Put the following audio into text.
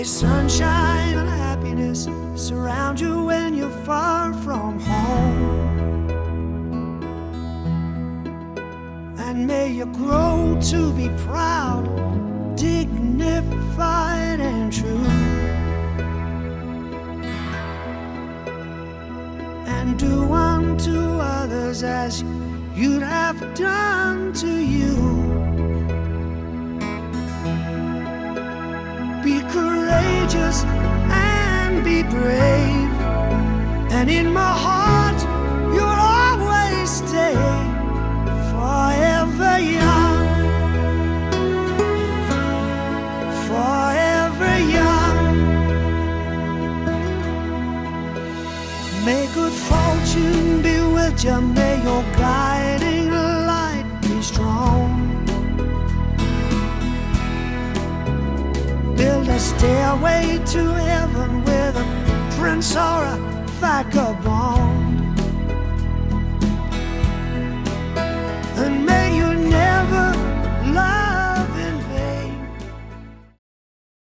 May sunshine and happiness surround you when you're far from home. And may you grow to be proud, dignified and true. And do unto others as you'd have done to you. Be courageous and be brave, and in my heart you'll always stay forever young, forever young. May good fortune be with you, may your guiding light be strong. Build a stairway to heaven with a prince or a vagabond.